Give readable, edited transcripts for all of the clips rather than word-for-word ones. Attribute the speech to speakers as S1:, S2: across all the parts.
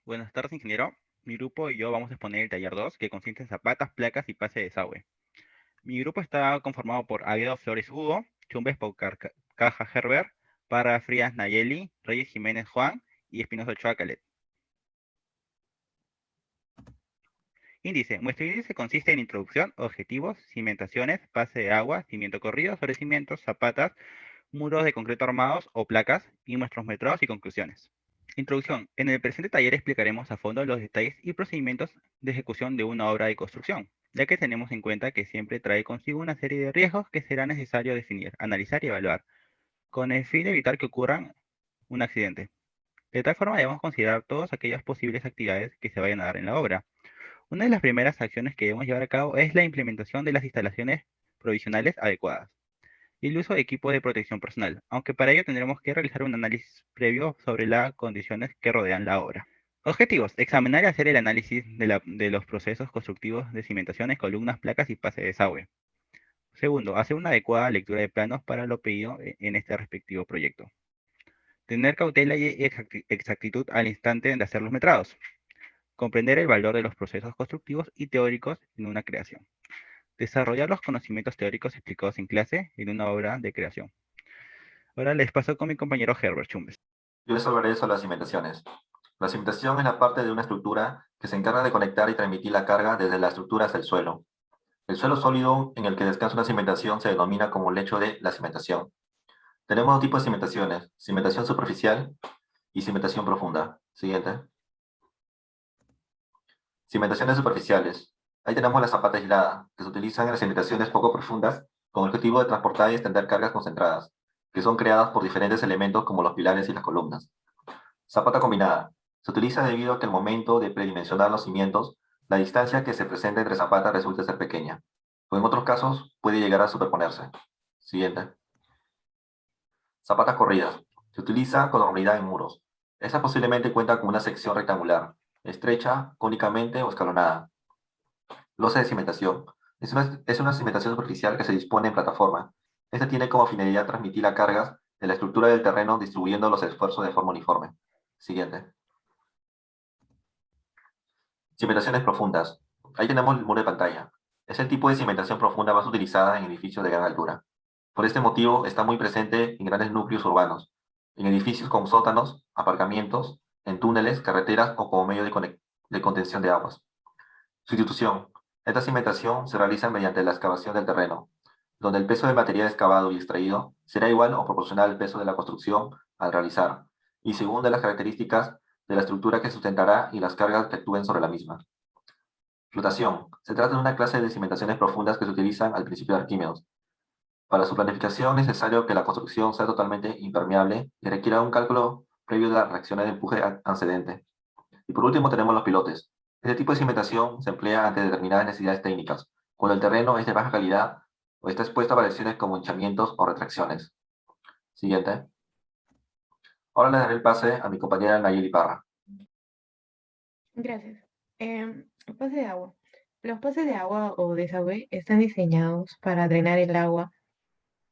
S1: Buenas tardes, ingeniero. Mi grupo y yo vamos a exponer el taller 2, que consiste en zapatas, placas y pase de desagüe. Mi grupo está conformado por Aviedo Flores Hugo, Chumbes Caja Herbert, Parra Frías Nayeli, Reyes Jiménez Juan y Espinosa Ochoa Calet. Índice. Nuestro índice consiste en introducción, objetivos, cimentaciones, pase de agua, cimiento corrido sobre cimientos, zapatas, muros de concreto armados o placas y nuestros metrados y conclusiones. Introducción. En el presente taller explicaremos a fondo los detalles y procedimientos de ejecución de una obra de construcción, ya que tenemos en cuenta que siempre trae consigo una serie de riesgos que será necesario definir, analizar y evaluar, con el fin de evitar que ocurran un accidente. De tal forma debemos considerar todas aquellas posibles actividades que se vayan a dar en la obra. Una de las primeras acciones que debemos llevar a cabo es la implementación de las instalaciones provisionales adecuadas y el uso de equipo de protección personal, aunque para ello tendremos que realizar un análisis previo sobre las condiciones que rodean la obra. Objetivos: examinar y hacer el análisis de los procesos constructivos de cimentaciones, columnas, placas y pase de desagüe. Segundo, hacer una adecuada lectura de planos para lo pedido en este respectivo proyecto. Tener cautela y exactitud al instante de hacer los metrados. Comprender el valor de los procesos constructivos y teóricos en una creación. Desarrollar los conocimientos teóricos explicados en clase en una obra de creación. Ahora les paso con mi compañero Herbert Chumbes.
S2: Yo les hablaré sobre las cimentaciones. La cimentación es la parte de una estructura que se encarga de conectar y transmitir la carga desde la estructura hasta el suelo. El suelo sólido en el que descansa una cimentación se denomina como lecho de la cimentación. Tenemos dos tipos de cimentaciones: cimentación superficial y cimentación profunda. Siguiente. Cimentaciones superficiales. Ahí tenemos la zapata aislada, que se utilizan en las cimentaciones poco profundas con el objetivo de transportar y extender cargas concentradas, que son creadas por diferentes elementos como los pilares y las columnas. Zapata combinada. Se utiliza debido a que al momento de predimensionar los cimientos, la distancia que se presenta entre zapatas resulta ser pequeña, o en otros casos puede llegar a superponerse. Siguiente. Zapatas corridas. Se utiliza con normalidad en muros. Esta posiblemente cuenta con una sección rectangular, estrecha, cónicamente o escalonada. Losa de cimentación. Es una cimentación superficial que se dispone en plataforma. Esta tiene como finalidad transmitir las cargas de la estructura del terreno distribuyendo los esfuerzos de forma uniforme. Siguiente. Cimentaciones profundas. Ahí tenemos el muro de pantalla. Es el tipo de cimentación profunda más utilizada en edificios de gran altura. Por este motivo está muy presente en grandes núcleos urbanos, en edificios con sótanos, aparcamientos, en túneles, carreteras o como medio de contención de aguas. Sustitución. Esta cimentación se realiza mediante la excavación del terreno, donde el peso del material excavado y extraído será igual o proporcional al peso de la construcción al realizar, y según de las características de la estructura que sustentará y las cargas que actúen sobre la misma. Flotación. Se trata de una clase de cimentaciones profundas que se utilizan al principio de Arquímedes. Para su planificación es necesario que la construcción sea totalmente impermeable y requiera un cálculo previo de las reacciones de empuje antecedente. Y por último tenemos los pilotes. Este tipo de cimentación se emplea ante determinadas necesidades técnicas, cuando el terreno es de baja calidad o está expuesto a variaciones como hinchamientos o retracciones. Siguiente. Ahora le daré el pase a mi compañera Nayeli Parra.
S3: Gracias. Pase de agua. Los pases de agua o desagüe están diseñados para drenar el agua,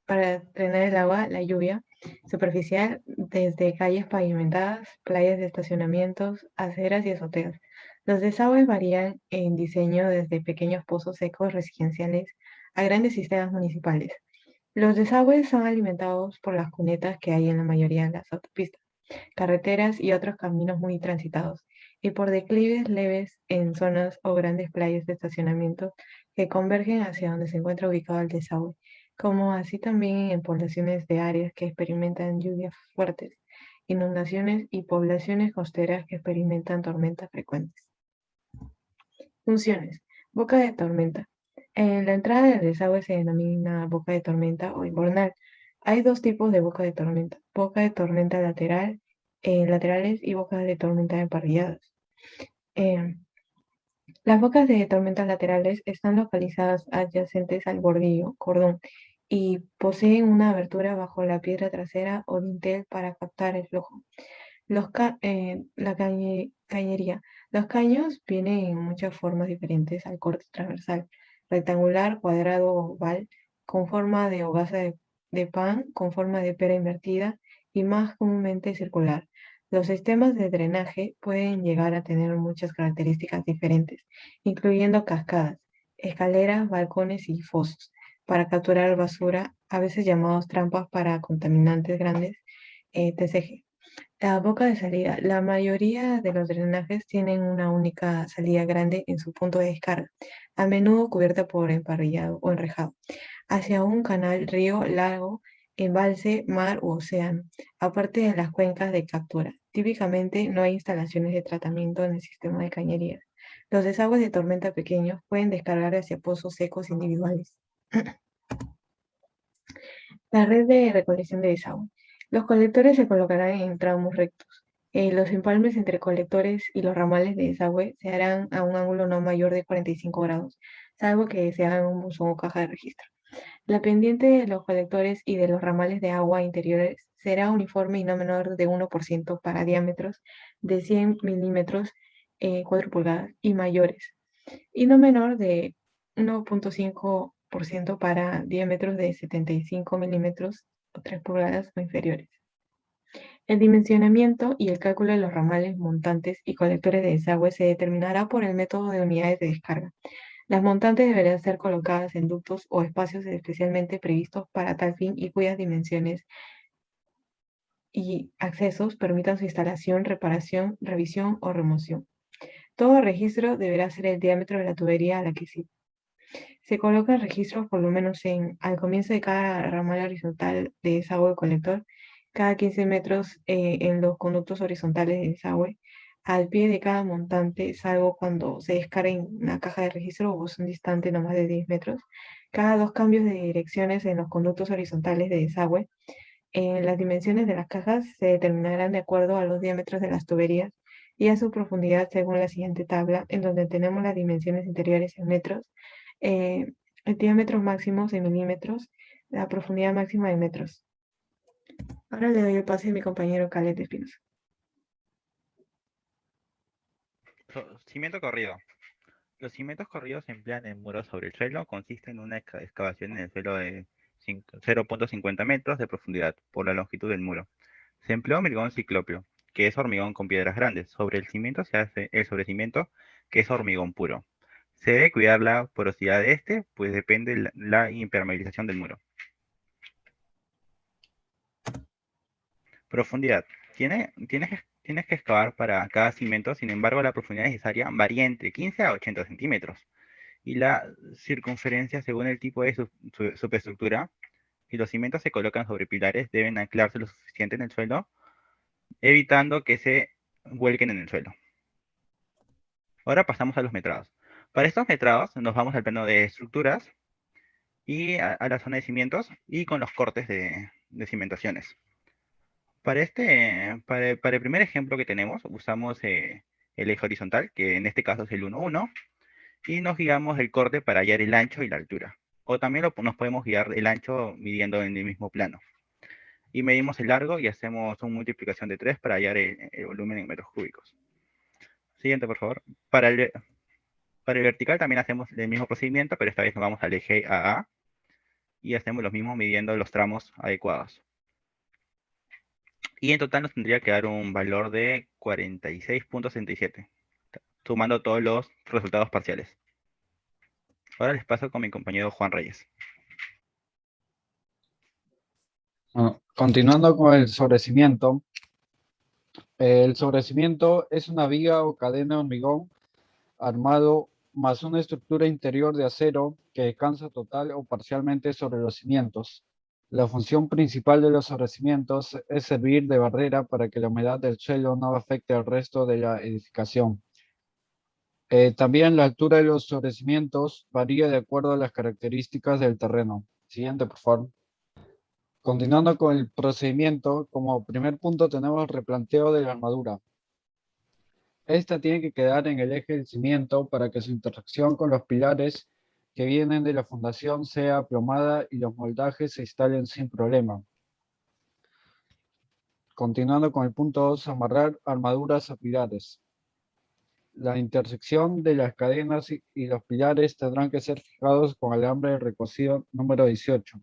S3: la lluvia superficial desde calles pavimentadas, playas de estacionamientos, aceras y azoteas. Los desagües varían en diseño desde pequeños pozos secos residenciales a grandes sistemas municipales. Los desagües son alimentados por las cunetas que hay en la mayoría de las autopistas, carreteras y otros caminos muy transitados, y por declives leves en zonas o grandes playas de estacionamiento que convergen hacia donde se encuentra ubicado el desagüe, como así también en poblaciones de áreas que experimentan lluvias fuertes, inundaciones y poblaciones costeras que experimentan tormentas frecuentes. Funciones. Boca de tormenta. La entrada del desagüe se denomina boca de tormenta o invernal. Hay dos tipos de boca de tormenta laterales y bocas de tormenta emparrilladas. Eh, las bocas de tormenta laterales están localizadas adyacentes al bordillo, cordón, y poseen una abertura bajo la piedra trasera o dintel para captar el flujo. Cañería. Los caños vienen en muchas formas diferentes al corte transversal, rectangular, cuadrado o oval, con forma de hogaza de pan, con forma de pera invertida y más comúnmente circular. Los sistemas de drenaje pueden llegar a tener muchas características diferentes, incluyendo cascadas, escaleras, balcones y fosos para capturar basura, a veces llamados trampas para contaminantes grandes, TCG. La boca de salida. La mayoría de los drenajes tienen una única salida grande en su punto de descarga, a menudo cubierta por emparrillado o enrejado, hacia un canal, río, lago, embalse, mar u océano, aparte de las cuencas de captura. Típicamente no hay instalaciones de tratamiento en el sistema de cañería. Los desagües de tormenta pequeños pueden descargar hacia pozos secos individuales. La red de recolección de desagüe. Los colectores se colocarán en tramos rectos. Los empalmes entre colectores y los ramales de desagüe se harán a un ángulo no mayor de 45 grados, salvo que se haga en un buzón o caja de registro. La pendiente de los colectores y de los ramales de agua interiores será uniforme y no menor de 1% para diámetros de 100 milímetros, 4 pulgadas y mayores, y no menor de 1,5% para diámetros de 75 milímetros o 3 pulgadas o inferiores. El dimensionamiento y el cálculo de los ramales montantes y colectores de desagüe se determinará por el método de unidades de descarga. Las montantes deberán ser colocadas en ductos o espacios especialmente previstos para tal fin y cuyas dimensiones y accesos permitan su instalación, reparación, revisión o remoción. Todo registro deberá ser el diámetro de la tubería a la que sirve. Se colocan registros por lo menos al comienzo de cada ramal horizontal de desagüe colector, cada 15 metros en los conductos horizontales de desagüe, al pie de cada montante, salvo cuando se descargue en una caja de registro o buzón distante no más de 10 metros, cada dos cambios de direcciones en los conductos horizontales de desagüe. Las dimensiones de las cajas se determinarán de acuerdo a los diámetros de las tuberías y a su profundidad según la siguiente tabla, en donde tenemos las dimensiones interiores en metros, eh, el diámetro máximo en milímetros, la profundidad máxima en metros. Ahora le doy el pase a mi compañero Caleb Espinosa.
S1: Cimiento corrido. Los cimientos corridos se emplean en muros sobre el suelo. Consiste en una excavación en el suelo de 0,50 metros de profundidad por la longitud del muro. Se emplea hormigón ciclópeo, que es hormigón con piedras grandes. Sobre el cimiento se hace el sobrecimiento, que es hormigón puro. Se debe cuidar la porosidad de este, pues depende la impermeabilización del muro. Profundidad. Tienes que excavar para cada cimiento, sin embargo, la profundidad necesaria varía entre 15 a 80 centímetros. Y la circunferencia según el tipo de superestructura. Si los cimientos se colocan sobre pilares, deben anclarse lo suficiente en el suelo, evitando que se vuelquen en el suelo. Ahora pasamos a los metrados. Para estos metrados nos vamos al plano de estructuras y a la zona de cimientos y con los cortes de cimentaciones. Para el primer ejemplo que tenemos, usamos el eje horizontal, que en este caso es el 1,1, y nos guiamos el corte para hallar el ancho y la altura. O también nos podemos guiar el ancho midiendo en el mismo plano. Y medimos el largo y hacemos una multiplicación de 3 para hallar el volumen en metros cúbicos. Siguiente, por favor. Para el vertical también hacemos el mismo procedimiento, pero esta vez nos vamos al eje AA y hacemos lo mismo midiendo los tramos adecuados. Y en total nos tendría que dar un valor de 46,67, sumando todos los resultados parciales. Ahora les paso con mi compañero Juan Reyes.
S4: Bueno, continuando con el sobrecimiento. El sobrecimiento es una viga o cadena de hormigón armado más una estructura interior de acero que descansa total o parcialmente sobre los cimientos. La función principal de los sobrecimientos es servir de barrera para que la humedad del suelo no afecte al resto de la edificación. También la altura de los sobrecimientos varía de acuerdo a las características del terreno. Siguiente, por favor. Continuando con el procedimiento, como primer punto tenemos el replanteo de la armadura. Esta tiene que quedar en el eje del cimiento para que su interacción con los pilares que vienen de la fundación sea aplomada y los moldajes se instalen sin problema. Continuando con el punto 2, amarrar armaduras a pilares. La intersección de las cadenas y los pilares tendrán que ser fijados con alambre recocido número 18.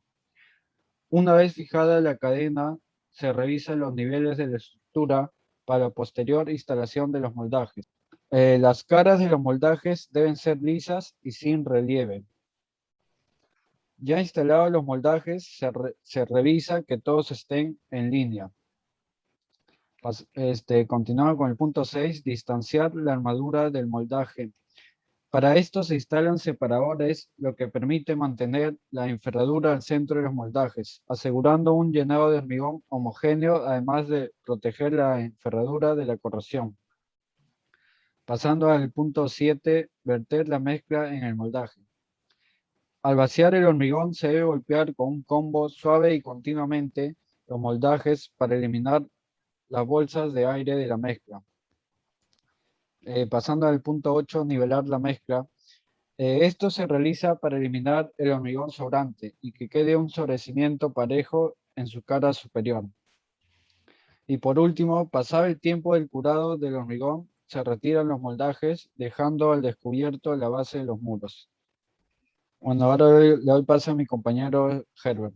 S4: Una vez fijada la cadena, se revisan los niveles de la estructura para posterior instalación de los moldajes. Las caras de los moldajes deben ser lisas y sin relieve. Ya instalados los moldajes, se revisa que todos estén en línea. Continúa con el punto 6, distanciar la armadura del moldaje. Para esto se instalan separadores, lo que permite mantener la enferradura al centro de los moldajes, asegurando un llenado de hormigón homogéneo, además de proteger la enferradura de la corrosión. Pasando al punto 7, verter la mezcla en el moldaje. Al vaciar el hormigón se debe golpear con un combo suave y continuamente los moldajes para eliminar las bolsas de aire de la mezcla. Pasando al punto 8, nivelar la mezcla. Esto se realiza para eliminar el hormigón sobrante y que quede un sobrecimiento parejo en su cara superior. Y por último, pasado el tiempo del curado del hormigón, se retiran los moldajes, dejando al descubierto la base de los muros. Bueno, ahora le doy paso a mi compañero Herbert.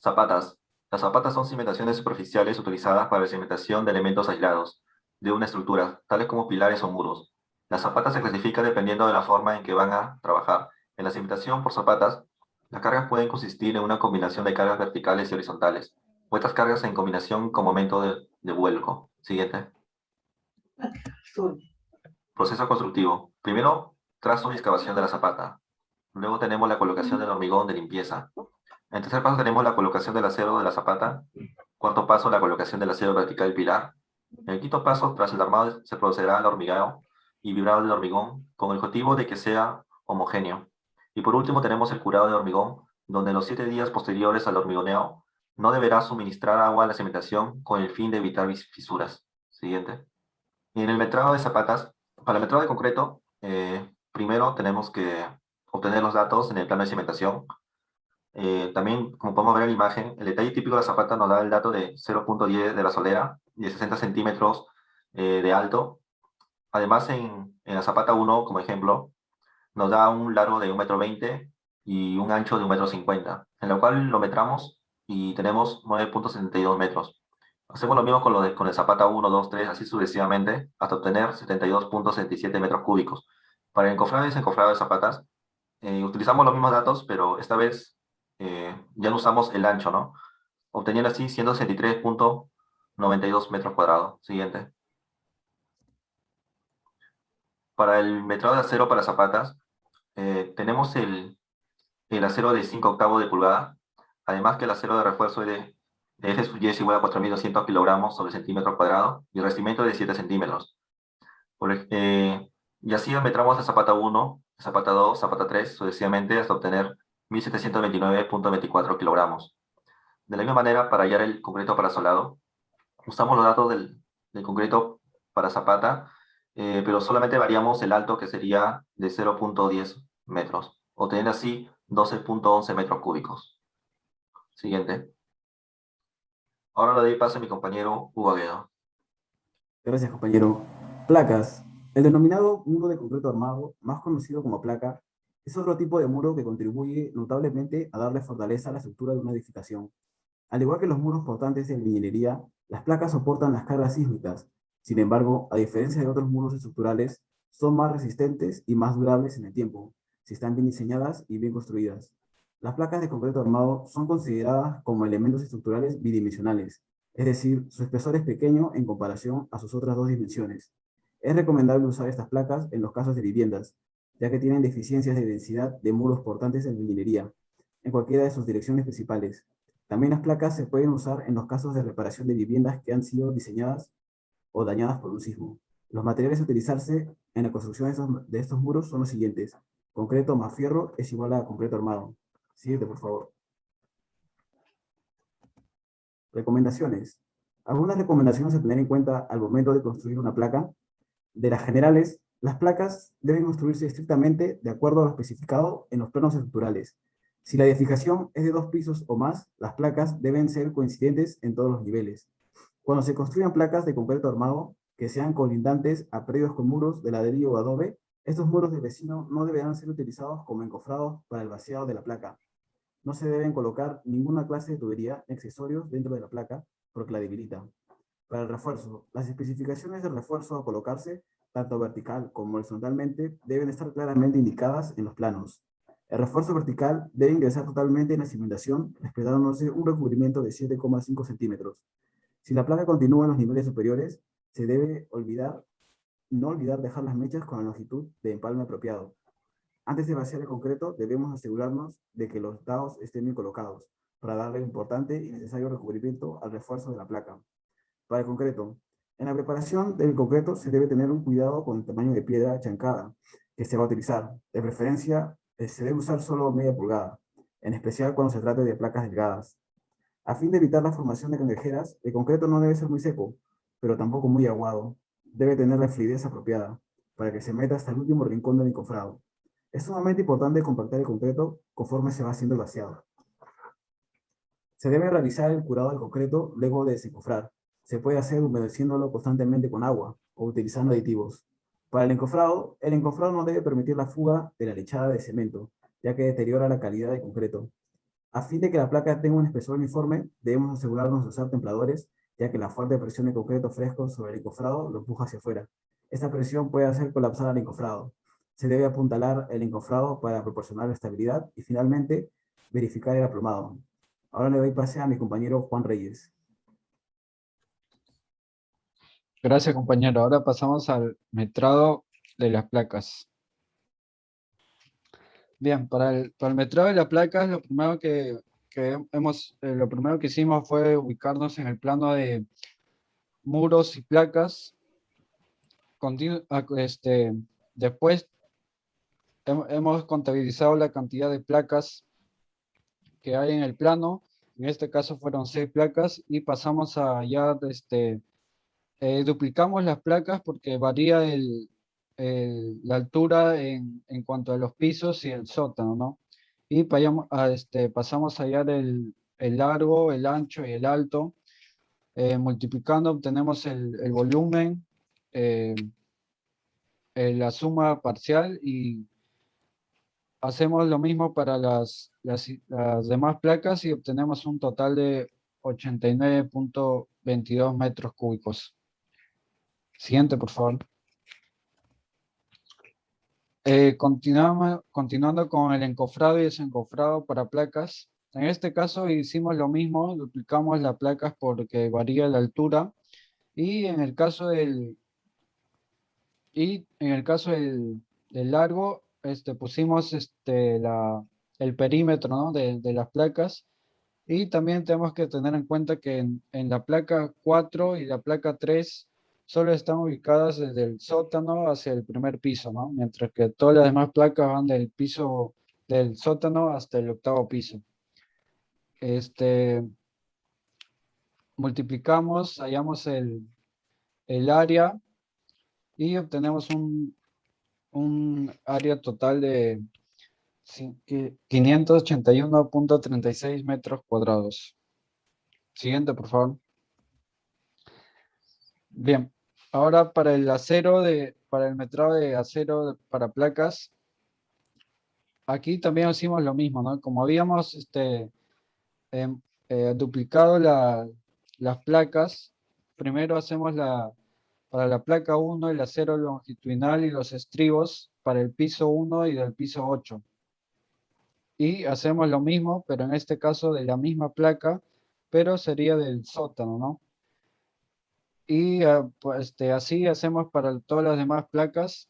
S2: Zapatas. Las zapatas son cimentaciones superficiales utilizadas para la cimentación de elementos aislados de una estructura, tales como pilares o muros. Las zapatas se clasifican dependiendo de la forma en que van a trabajar. En la cimentación por zapatas, las cargas pueden consistir en una combinación de cargas verticales y horizontales, o estas cargas en combinación con momento de vuelco. Siguiente. Proceso constructivo. Primero, trazo y excavación de la zapata. Luego tenemos la colocación del hormigón de limpieza. En tercer paso tenemos la colocación del acero de la zapata. Cuarto paso, la colocación del acero vertical del pilar. En el quinto paso, tras el armado, se procederá al hormigado y vibrado del hormigón con el objetivo de que sea homogéneo. Y por último tenemos el curado de hormigón, donde en los 7 días posteriores al hormigoneo no deberá suministrar agua a la cimentación con el fin de evitar fisuras. Siguiente. Y en el metrado de zapatas, para el metrado de concreto, primero tenemos que obtener los datos en el plano de cimentación. También, como podemos ver en la imagen, el detalle típico de la zapata nos da el dato de 0.10 de la solera y de 60 centímetros de alto. Además, en la zapata 1, como ejemplo, nos da un largo de 1,20 m y un ancho de 1,50 m, en lo cual lo metramos y tenemos 9.72 metros. Hacemos lo mismo con el zapata 1, 2, 3, así sucesivamente, hasta obtener 72.77 metros cúbicos. Para el encofrado y desencofrado de zapatas, utilizamos los mismos datos, pero esta vez ya no usamos el ancho, ¿no? Obteniendo así 163.92 metros cuadrados. Siguiente. Para el metrado de acero para zapatas, tenemos el acero de 5 octavos de pulgada, además que el acero de refuerzo de F sub y es igual a 4.200 kilogramos sobre centímetro cuadrado y el revestimiento de 7 centímetros. Y así metramos la zapata 1, zapata 2, zapata 3, sucesivamente hasta obtener 1.729.24 kilogramos. De la misma manera, para hallar el concreto para solado, usamos los datos del concreto para zapata, pero solamente variamos el alto, que sería de 0.10 metros, obteniendo así 12.11 metros cúbicos. Siguiente. Ahora le doy paso a mi compañero Hugo Aguedo.
S5: Gracias, compañero. Placas. El denominado muro de concreto armado, más conocido como placa, es otro tipo de muro que contribuye notablemente a darle fortaleza a la estructura de una edificación. Al igual que los muros portantes de ingeniería, las placas soportan las cargas sísmicas. Sin embargo, a diferencia de otros muros estructurales, son más resistentes y más durables en el tiempo, si están bien diseñadas y bien construidas. Las placas de concreto armado son consideradas como elementos estructurales bidimensionales, es decir, su espesor es pequeño en comparación a sus otras dos dimensiones. Es recomendable usar estas placas en los casos de viviendas, ya que tienen deficiencias de densidad de muros portantes en ingeniería, en cualquiera de sus direcciones principales. También las placas se pueden usar en los casos de reparación de viviendas que han sido diseñadas o dañadas por un sismo. Los materiales a utilizarse en la construcción de estos muros son los siguientes. Concreto más fierro es igual a concreto armado. Siguiente, por favor. Recomendaciones. Algunas recomendaciones a tener en cuenta al momento de construir una placa. De las generales, las placas deben construirse estrictamente de acuerdo a lo especificado en los planos estructurales. Si la edificación es de 2 pisos o más, las placas deben ser coincidentes en todos los niveles. Cuando se construyan placas de concreto armado que sean colindantes a predios con muros de ladrillo o adobe, estos muros de vecino no deberán ser utilizados como encofrados para el vaciado de la placa. No se deben colocar ninguna clase de tubería ni accesorios dentro de la placa, porque la debilita. Para el refuerzo, las especificaciones del refuerzo a colocarse, tanto vertical como horizontalmente, deben estar claramente indicadas en los planos. El refuerzo vertical debe ingresar totalmente en la cimentación, respetándose un recubrimiento de 7,5 centímetros. Si la placa continúa en los niveles superiores, se debe no olvidar dejar las mechas con la longitud de empalme apropiado. Antes de vaciar el concreto, debemos asegurarnos de que los dados estén bien colocados, para darle importante y necesario recubrimiento al refuerzo de la placa. Para el concreto, en la preparación del concreto se debe tener un cuidado con el tamaño de piedra chancada que se va a utilizar. De preferencia, se debe usar solo media pulgada, en especial cuando se trate de placas delgadas. A fin de evitar la formación de cangrejeras, el concreto no debe ser muy seco, pero tampoco muy aguado. Debe tener la fluidez apropiada, para que se meta hasta el último rincón del encofrado. Es sumamente importante compactar el concreto conforme se va haciendo el vaciado. Se debe realizar el curado del concreto luego de desencofrar. Se puede hacer humedeciéndolo constantemente con agua o utilizando aditivos. Para el encofrado no debe permitir la fuga de la lechada de cemento, ya que deteriora la calidad del concreto. A fin de que la placa tenga un espesor uniforme, debemos asegurarnos de usar templadores, ya que la fuerte presión de concreto fresco sobre el encofrado lo empuja hacia afuera. Esta presión puede hacer colapsar al encofrado. Se debe apuntalar el encofrado para proporcionar estabilidad y finalmente verificar el aplomado. Ahora le doy pase a mi compañero Juan Reyes.
S4: Gracias, compañero. Ahora pasamos al metrado de las placas. Bien, para el metrado de las placas, lo primero lo primero que hicimos fue ubicarnos en el plano de muros y placas. Después hemos contabilizado la cantidad de placas que hay en el plano. En este caso fueron 6 placas y pasamos a ya duplicamos las placas porque varía la altura en cuanto a los pisos y el sótano, ¿no? Y pasamos a hallar el largo, el ancho y el alto. Multiplicando obtenemos el volumen, la suma parcial, y hacemos lo mismo para las demás placas y obtenemos un total de 89.22 metros cúbicos. Siguiente, por favor. Continuando con el encofrado y desencofrado para placas. En este caso hicimos lo mismo, duplicamos las placas porque varía la altura. Y en el caso del largo, pusimos el perímetro, ¿no?, de las placas. Y también tenemos que tener en cuenta que en la placa 4 y la placa 3 solo están ubicadas desde el sótano hacia el primer piso, ¿no? Mientras que todas las demás placas van del sótano hasta el 8º piso. Multiplicamos, hallamos el área y obtenemos un área total de 581.36 metros cuadrados. Siguiente, por favor. Bien, ahora para el metrado de acero para placas, aquí también hicimos lo mismo, ¿no? Como habíamos duplicado las placas, primero hacemos para la placa 1 el acero longitudinal y los estribos para el piso 1 y del piso 8. Y hacemos lo mismo, pero en este caso de la misma placa, pero sería del sótano, ¿no? Y así hacemos para todas las demás placas.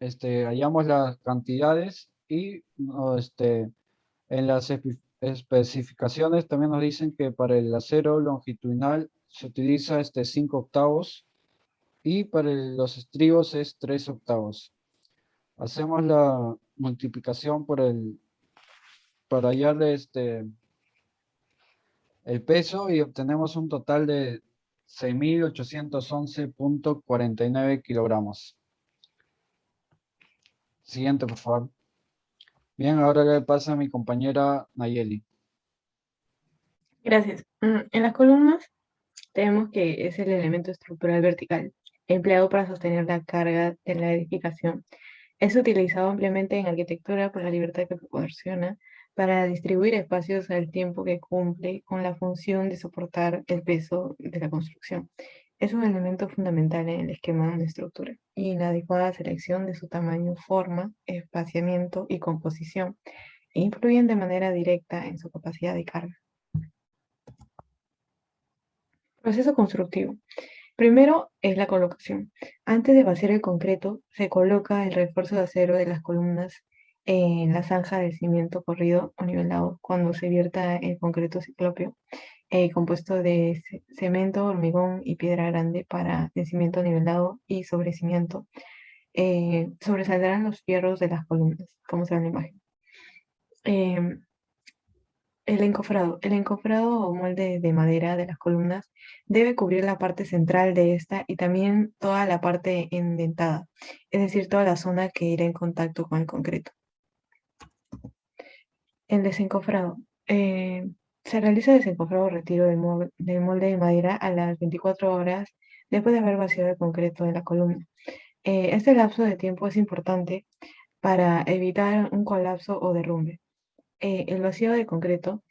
S4: Hallamos las cantidades y en las especificaciones también nos dicen que para el acero longitudinal se utiliza 5 octavos y para los estribos es 3 octavos. Hacemos la multiplicación para hallar el peso y obtenemos un total de 6.811.49 kilogramos. Siguiente, por favor. Bien, ahora le paso a mi compañera Nayeli.
S3: Gracias. En las columnas tenemos que es el elemento estructural vertical, empleado para sostener la carga de la edificación. Es utilizado ampliamente en arquitectura por la libertad que proporciona para distribuir espacios al tiempo que cumple con la función de soportar el peso de la construcción. Es un elemento fundamental en el esquema de una estructura y la adecuada selección de su tamaño, forma, espaciamiento y composición e influyen de manera directa en su capacidad de carga. Proceso constructivo. Primero es la colocación. Antes de vaciar el concreto, se coloca el refuerzo de acero de las columnas en la zanja del cimiento corrido o nivelado cuando se vierta el concreto ciclópeo, compuesto de cemento, hormigón y piedra grande para el cimiento nivelado y sobre cimiento. Sobresaldrán los fierros de las columnas, como se ve en la imagen. El encofrado. El encofrado o molde de madera de las columnas debe cubrir la parte central de esta y también toda la parte endentada, es decir, toda la zona que irá en contacto con el concreto. El desencofrado. Se realiza desencofrado o retiro del molde de madera a las 24 horas después de haber vaciado el concreto de la columna. Este lapso de tiempo es importante para evitar un colapso o derrumbe. El vacío de concreto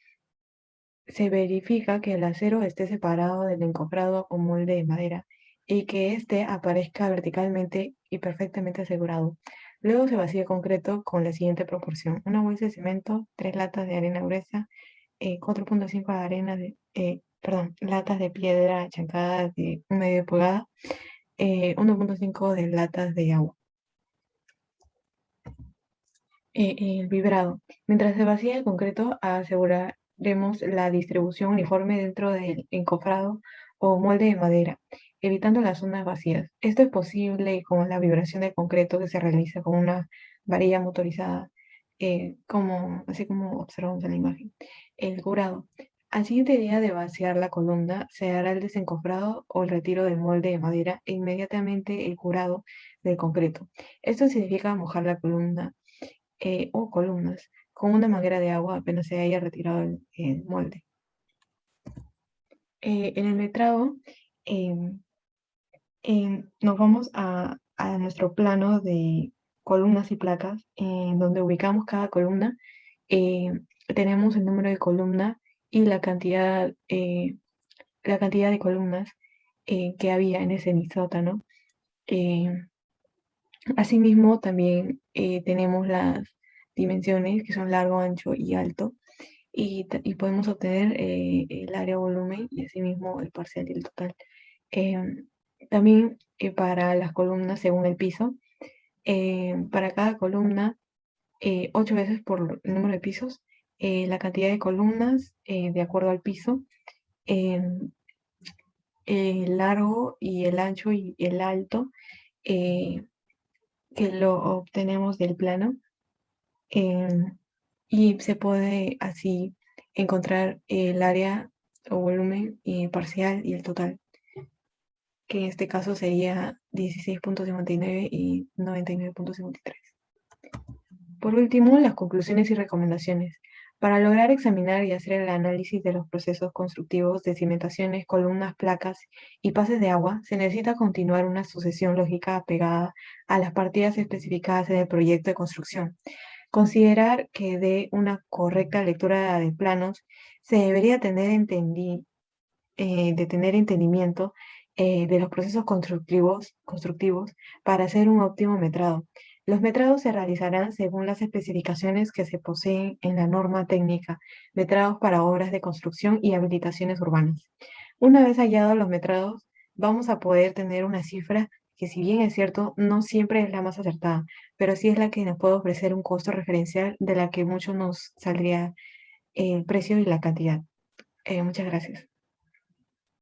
S3: se verifica que el acero esté separado del encofrado o molde de madera y que éste aparezca verticalmente y perfectamente asegurado. Luego se vacía el concreto con la siguiente proporción: una bolsa de cemento, 3 latas de arena gruesa, 4.5 latas de piedra chancada de 1/2 pulgada, 1.5 de latas de agua. El vibrado. Mientras se vacía el concreto, aseguraremos la distribución uniforme dentro del encofrado o molde de madera, evitando las zonas vacías. Esto es posible con la vibración del concreto que se realiza con una varilla motorizada, así como observamos en la imagen. El curado. Al siguiente día de vaciar la columna, se hará el desencofrado o el retiro del molde de madera e inmediatamente el curado del concreto. Esto significa mojar la columna o columnas con una manguera de agua apenas se haya retirado el molde. En el metrado nos vamos a nuestro plano de columnas y placas, en donde ubicamos cada columna. Tenemos el número de columna y la cantidad de columnas que había en ese sótano. Asimismo, también tenemos las dimensiones, que son largo, ancho y alto, y podemos obtener el área, volumen y asimismo el parcial y el total. También para las columnas según el piso, para cada columna, 8 veces por el número de pisos, la cantidad de columnas de acuerdo al piso, el largo y el ancho y el alto, que lo obtenemos del plano, y se puede así encontrar el área o volumen parcial y el total, que en este caso sería 16.59 y 99.53. Por último, las conclusiones y recomendaciones. Para lograr examinar y hacer el análisis de los procesos constructivos de cimentaciones, columnas, placas y pases de agua, se necesita continuar una sucesión lógica apegada a las partidas especificadas en el proyecto de construcción. Considerar que de una correcta lectura de planos se debería tener entendimiento de los procesos constructivos para hacer un óptimo metrado. Los metrados se realizarán según las especificaciones que se poseen en la norma técnica, metrados para obras de construcción y habilitaciones urbanas. Una vez hallados los metrados, vamos a poder tener una cifra que, si bien es cierto, no siempre es la más acertada, pero sí es la que nos puede ofrecer un costo referencial de la que mucho nos saldría el precio y la cantidad. Muchas gracias.